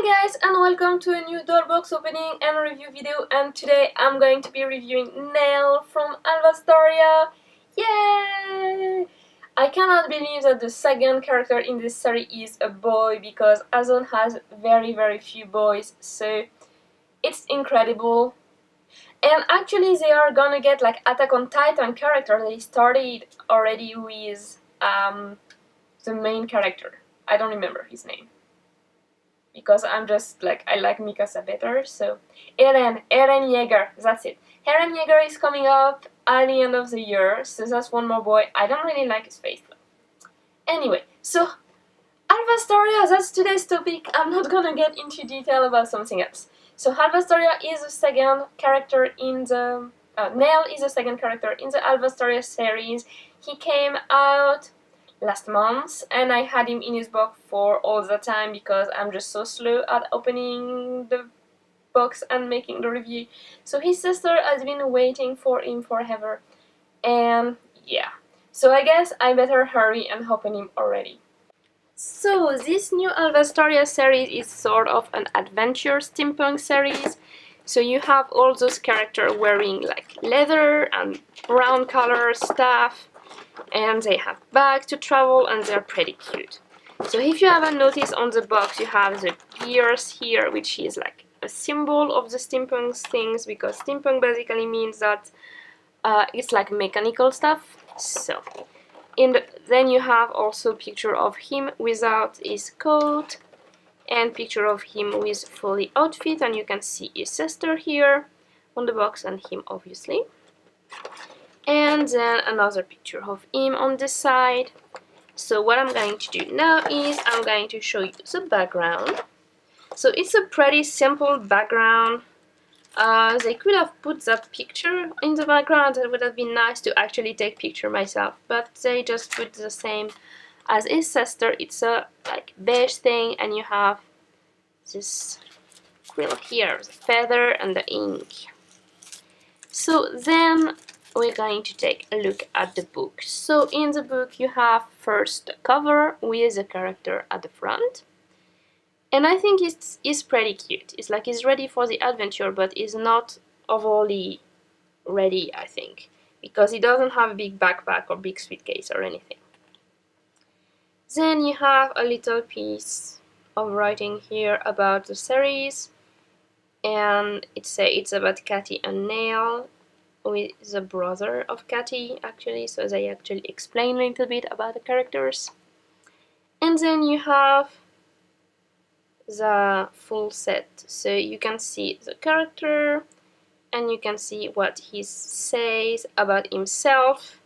guys, and welcome to a new doll box opening and review video, and today I'm going to be reviewing Nail from Alvastaria. Yay! I cannot believe that the second character in this series is a boy, because Azone has very few boys, so it's incredible. And actually they are gonna get like Attack on Titan character. They started already with the main character. I don't remember his name, because I'm just like, I like Mikasa better. So Eren Yeager, that's it. Eren Yeager is coming up at the end of the year, so that's one more boy. I don't really like his face though. Anyway, so Alvastaria, that's today's topic. I'm not gonna get into detail about something else. So Alvastaria is the second character in the Nail is the second character in the Alvastaria series. He came out last month, and I had him in his box for all the time because I'm just so slow at opening the box and making the review. So his sister has been waiting for him forever, and yeah. So I guess I better hurry and open him already. So this new Alvastaria series is sort of an adventure steampunk series. So you have all those characters wearing like leather and brown color stuff, and they have bags to travel, and they're pretty cute. So if you haven't noticed, on the box you have the gears here, which is like a symbol of the steampunk things, because steampunk basically means that it's like mechanical stuff. So then you have also a picture of him without his coat, and picture of him with fully outfit, and you can see his sister here on the box and him obviously. And then another picture of him on this side. So what I'm going to do now is I'm going to show you the background. So it's a pretty simple background. They could have put that picture in the background. That would have been nice to actually take picture myself, but they just put the same as his sister. It's a like beige thing, and you have this quill here, the feather and the ink. So then we're going to take a look at the book. So in the book you have first the cover with the character at the front, and I think it's pretty cute. It's like he's ready for the adventure, but he's not overly ready, I think, because he doesn't have a big backpack or big suitcase or anything. Then you have a little piece of writing here about the series, and it's about Cathy and Nail, with the brother of Cathy actually, so they actually explain a little bit about the characters. And then you have the full set, so you can see the character, and you can see what he says about himself,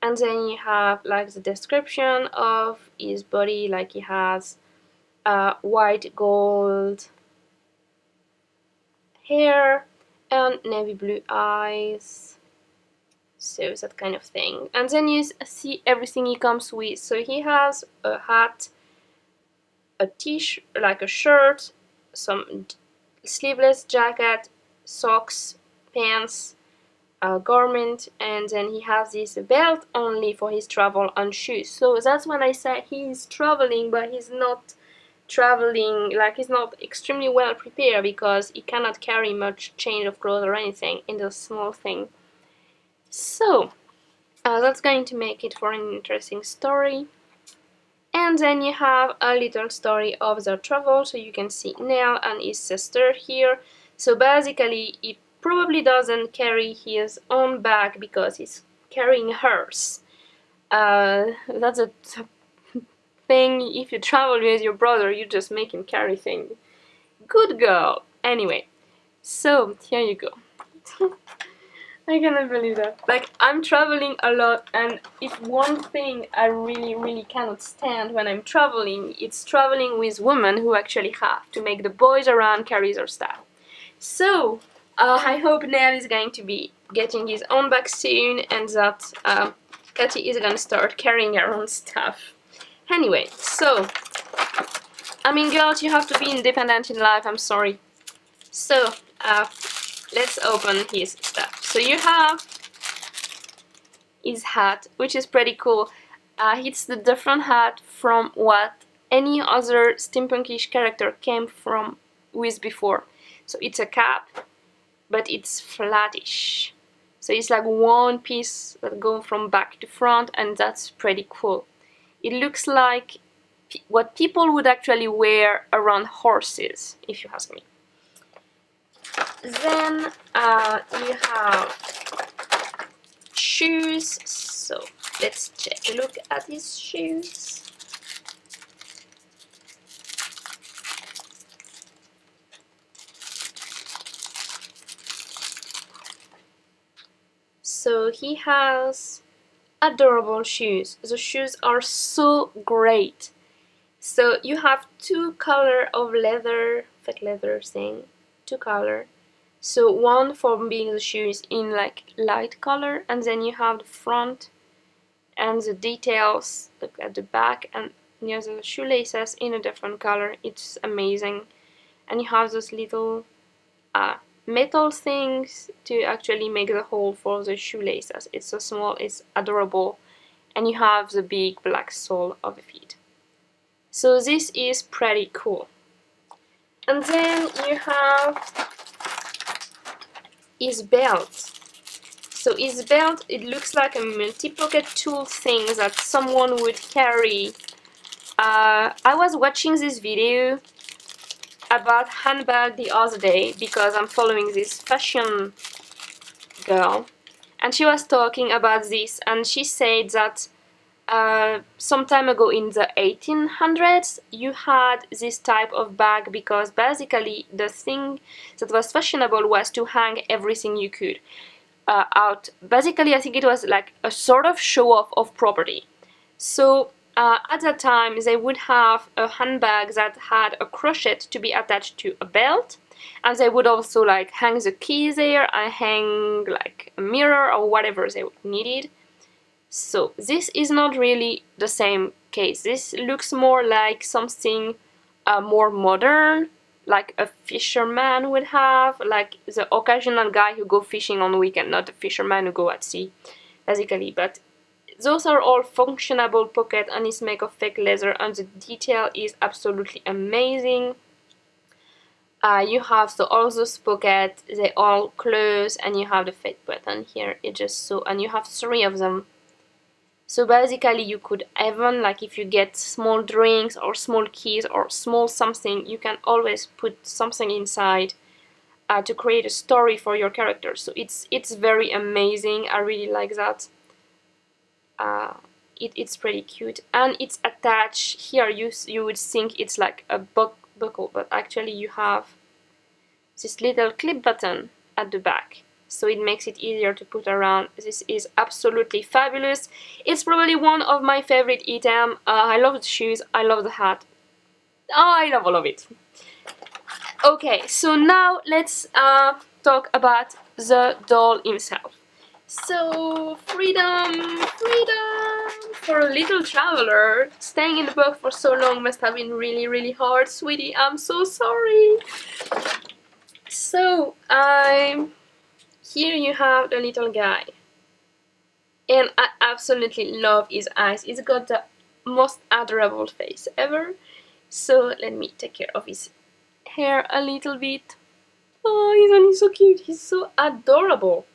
and then you have like the description of his body, like he has white gold hair and navy blue eyes, so that kind of thing. And then you see everything he comes with. So he has a hat, a t-shirt, like a shirt, some sleeveless jacket, socks, pants, a garment, and then he has this belt only for his travel, and shoes. So that's when I said he's traveling, but he's not traveling, like he's not extremely well prepared, because he cannot carry much change of clothes or anything in the small thing. So that's going to make it for an interesting story. And then you have a little story of their travel, so you can see Nail and his sister here. So basically he probably doesn't carry his own bag because he's carrying hers. That's a thing. If you travel with your brother, you just make him carry things. Good girl. Anyway, so here you go. I cannot believe that. Like, I'm traveling a lot, and if one thing I really cannot stand when I'm traveling, it's traveling with women who actually have to make the boys around carry their stuff. So I hope Nail is going to be getting his own bag soon, and that Cathy is gonna start carrying her own stuff. Anyway, so I mean, girls, you have to be independent in life, I'm sorry. So let's open his stuff. So you have his hat, which is pretty cool. It's the different hat from what any other steampunkish character came from with before. So it's a cap, but it's flattish. So it's like one piece that goes from back to front, and that's pretty cool. It looks like what people would actually wear around horses, if you ask me. Then you have shoes. So let's take a look at these shoes. So he has adorable shoes. The shoes are so great. So you have two color of leather, fake leather thing, two color. So one for being the shoes in like light color, and then you have the front and the details at the back and near the shoelaces in a different color. It's amazing. And you have those little metal things to actually make the hole for the shoelaces. It's so small, it's adorable, and you have the big black sole of the feet. So this is pretty cool. And then you have his belt. So his belt, it looks like a multi-pocket tool thing that someone would carry. I was watching this video about handbag the other day because I'm following this fashion girl, and she was talking about this, and she said that some time ago in the 1800s you had this type of bag because basically the thing that was fashionable was to hang everything you could out. Basically I think it was like a sort of show off of property. So at that time they would have a handbag that had a crochet to be attached to a belt, and they would also like hang the keys there and hang like a mirror or whatever they needed. So this is not really the same case. This looks more like something more modern, like a fisherman would have, like the occasional guy who go fishing on the weekend, not the fisherman who go at sea, basically. But those are all functionable pockets, and it's made of fake leather, and the detail is absolutely amazing. You have all those pockets, they all close, and you have the fake button here. It just so, and you have 3 of them. So basically you could even, like if you get small drinks or small keys or small something, you can always put something inside to create a story for your character. So it's very amazing. I really like that. It's pretty cute, and it's attached here. You would think it's like a buckle, but actually you have this little clip button at the back, so it makes it easier to put around. This is absolutely fabulous. It's probably one of my favorite items. I love the shoes, I love the hat. Oh, I love all of it. Okay, so now let's talk about the doll himself. So, freedom, freedom! For a little traveler, staying in the book for so long must have been really, really hard. Sweetie, I'm so sorry! So, here you have the little guy. And I absolutely love his eyes. He's got the most adorable face ever. So, let me take care of his hair a little bit. Oh, isn't he so cute? He's so adorable.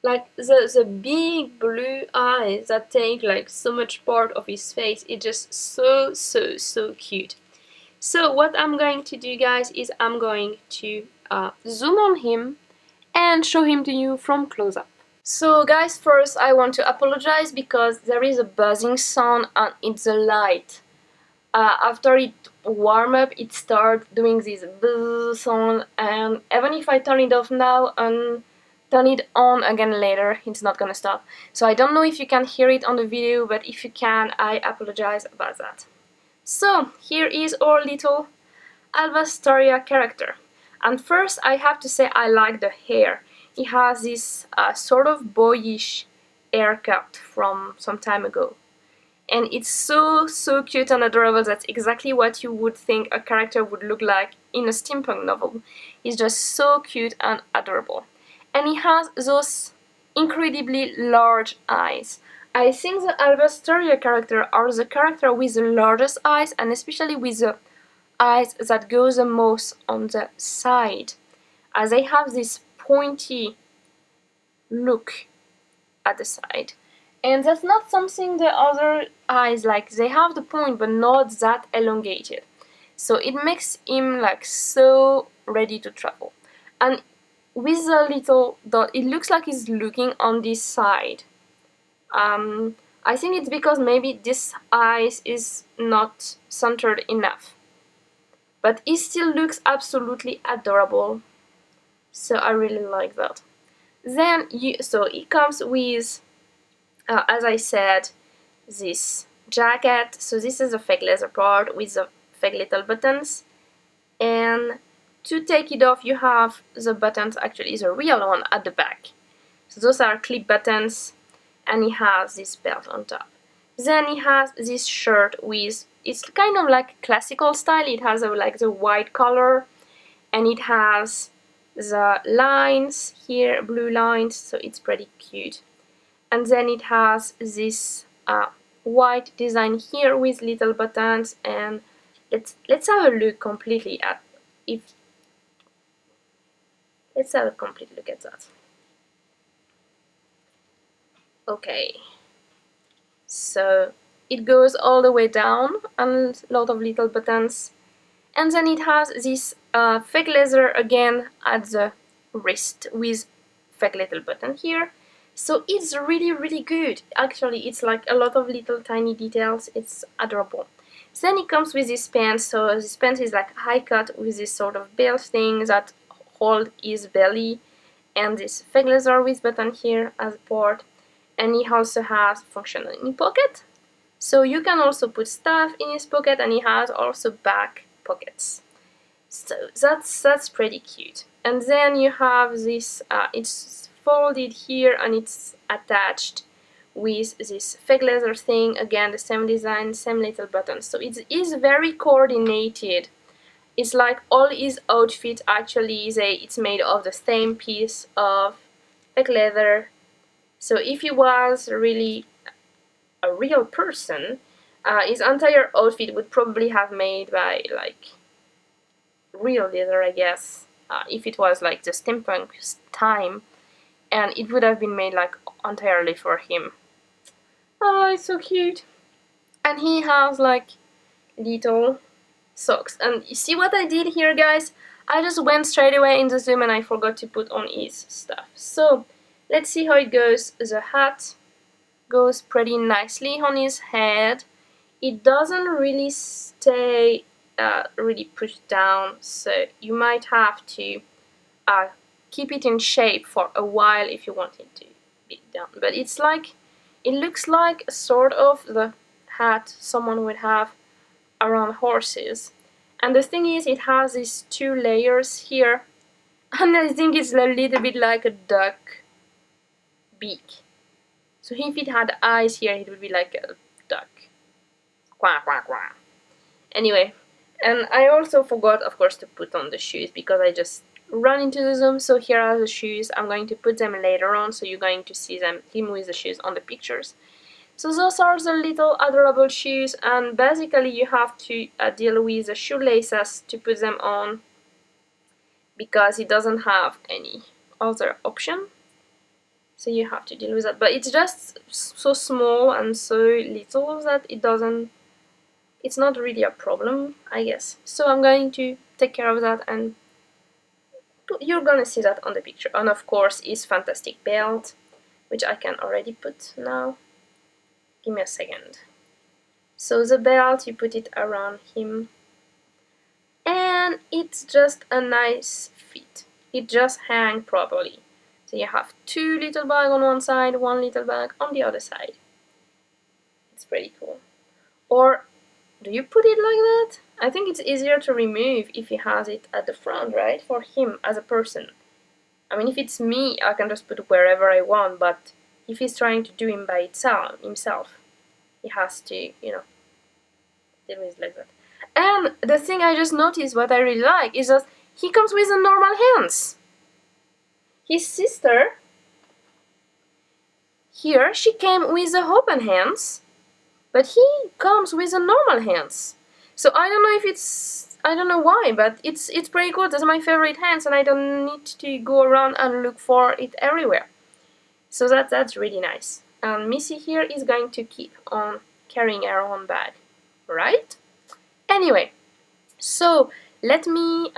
Like the big blue eyes that take like so much part of his face, it's just so cute. So what I'm going to do, guys, is I'm going to zoom on him and show him to you from close up. So guys, first I want to apologize because there is a buzzing sound and it's the light. After it warm up, it starts doing this buzz sound, and even if I turn it off now and turn it on again later, it's not gonna stop. So I don't know if you can hear it on the video, but if you can, I apologize about that. So here is our little Alvastaria character. And first I have to say I like the hair. He has this sort of boyish haircut from some time ago. And it's so cute and adorable. That's exactly what you would think a character would look like in a steampunk novel. He's just so cute and adorable. And he has those incredibly large eyes. I think the Alvastaria character are the character with the largest eyes, and especially with the eyes that go the most on the side, as they have this pointy look at the side. And that's not something the other eyes like. They have the point but not that elongated. So it makes him like so ready to travel. And with the little dot, it looks like he's looking on this side. I think it's because maybe this eyes is not centered enough. But it still looks absolutely adorable. So I really like that. Then so it comes with, as I said, this jacket. So this is a fake leather part with the fake little buttons. And to take it off, you have the buttons, actually the real one at the back. So those are clip buttons, and he has this belt on top. Then he has this shirt with, it's kind of like classical style. It has like the white color, and it has the lines here, blue lines, so it's pretty cute. And then it has this white design here with little buttons. And let's have a look completely at let's have a complete look at that. Okay, so it goes all the way down and a lot of little buttons, and then it has this fake leather again at the wrist with fake little button here. So it's really good. Actually, it's like a lot of little tiny details. It's adorable. Then it comes with this pants. So this pants is like high cut with this sort of belt thing that hold his belly, and this fake leather with button here as a part. And he also has functional in pocket, so you can also put stuff in his pocket, and he has also back pockets. So that's pretty cute. And then you have this, it's folded here and it's attached with this fake leather thing, again the same design, same little buttons. So it is very coordinated. It's like all his outfit actually it's made of the same piece of fake leather. So if he was really a real person, his entire outfit would probably have made by like real leather, I guess, if it was like the steampunk time, and it would have been made like entirely for him. Oh, it's so cute. And he has like little socks. And you see what I did here, guys? I just went straight away in the zoom and I forgot to put on his stuff. So let's see how it goes. The hat goes pretty nicely on his head. It doesn't really stay really pushed down, so you might have to keep it in shape for a while if you want it to be done. But it's like, it looks like a sort of the hat someone would have around horses. And the thing is, it has these two layers here, and I think it's a little bit like a duck beak. So if it had eyes here, it would be like a duck. Quack, quack, quack. Anyway, and I also forgot, of course, to put on the shoes because I just ran into the zoom. So here are the shoes. I'm going to put them later on, so you're going to see him with the shoes on the pictures. So those are the little adorable shoes, and basically you have to deal with the shoelaces to put them on because it doesn't have any other option. So you have to deal with that, but it's just so small and so little that it's not really a problem, I guess. So I'm going to take care of that, and you're gonna see that on the picture. And of course his fantastic belt, which I can already put now. Give me a second. So the belt, you put it around him, and it's just a nice fit. It just hangs properly. So you have two little bags on one side, one little bag on the other side. It's pretty cool. Or do you put it like that? I think it's easier to remove if he has it at the front, right? For him as a person. I mean, if it's me, I can just put it wherever I want, but if he's trying to do it by himself, he has to, you know, deal with it like that. And the thing I just noticed, what I really like, is that he comes with the normal hands. His sister, Here she came with the open hands, but he comes with the normal hands. So I don't know if I don't know why, but it's pretty cool. That's my favorite hands, and I don't need to go around and look for it everywhere. So that's really nice. And Missy here is going to keep on carrying her own bag, right? Anyway, so let me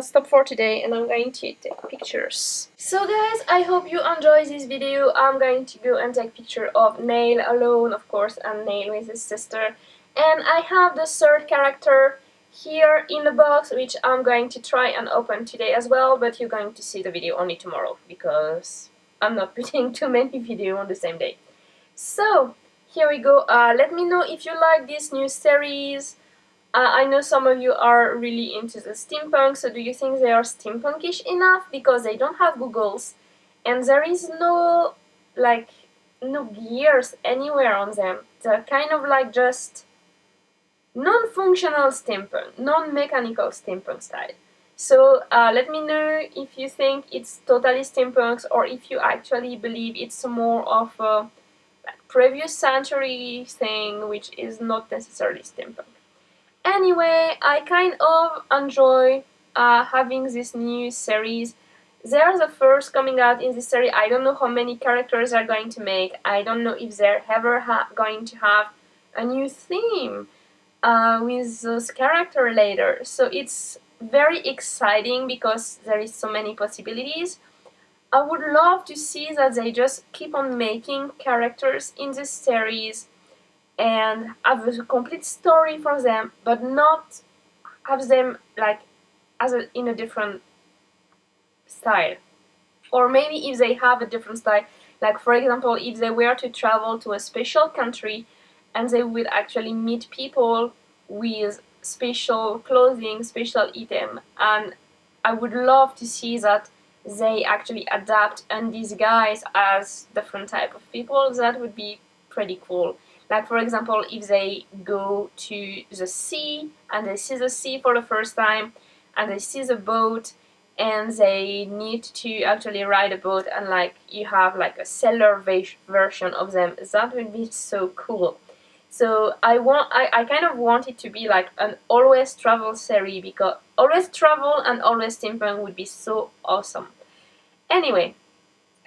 stop for today, and I'm going to take pictures. So guys, I hope you enjoyed this video. I'm going to go and take picture of Nail alone, of course, and Nail with his sister. And I have the third character here in the box, which I'm going to try and open today as well, but you're going to see the video only tomorrow, because I'm not putting too many videos on the same day. So, here we go. Let me know if you like this new series. I know some of you are really into the steampunk, so do you think they are steampunkish enough? Because they don't have googles, and there is no, no gears anywhere on them. They're kind of like just non-functional steampunk, non-mechanical steampunk style. So let me know if you think it's totally steampunk, or if you actually believe it's more of a previous century thing, which is not necessarily steampunk. Anyway, I kind of enjoy having this new series. They're the first coming out in this series. I don't know how many characters they're going to make. I don't know if they're ever going to have a new theme with those characters later. So it's very exciting because there is so many possibilities. I would love to see that they just keep on making characters in this series and have a complete story for them, but not have them like in a different style. Or maybe if they have a different style, like for example, if they were to travel to a special country and they would actually meet people with special clothing, special item, and I would love to see that they actually adapt and disguise as different type of people. That would be pretty cool. Like for example, if they go to the sea and they see the sea for the first time and they see the boat and they need to actually ride a boat, and like you have like a sailor version of them, that would be so cool. So I kind of want it to be like an always travel series, because always travel and always steampunk would be so awesome. Anyway,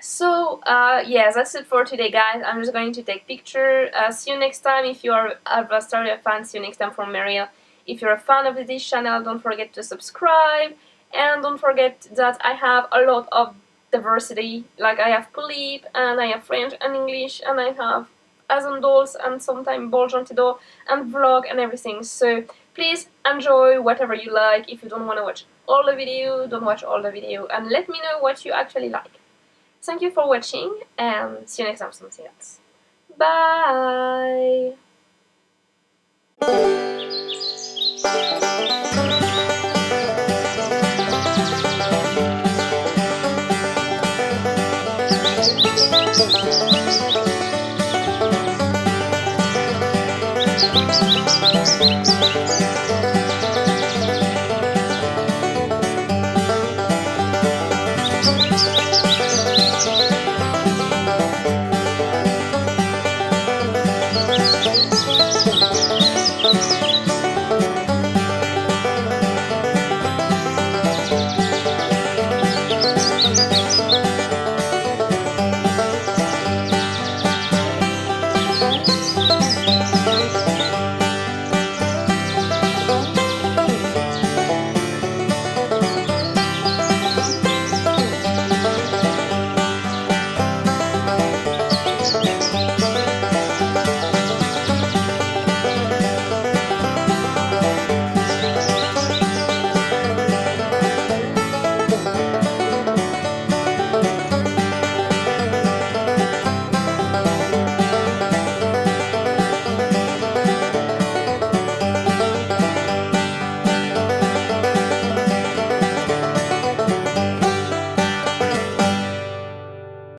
so yeah, that's it for today, guys. I'm just going to take picture. See you next time. If you are Alvastaria fan, see you next time from Mariel. If you're a fan of this channel, don't forget to subscribe, and don't forget that I have a lot of diversity. Like I have Polyp, and I have French and English, and I have Azone dolls, and sometimes Bolgentido, and vlog and everything. So please enjoy whatever you like. If you don't want to watch all the video, don't watch all the video, and let me know what you actually like. Thank you for watching, and see you next time for something else. Bye!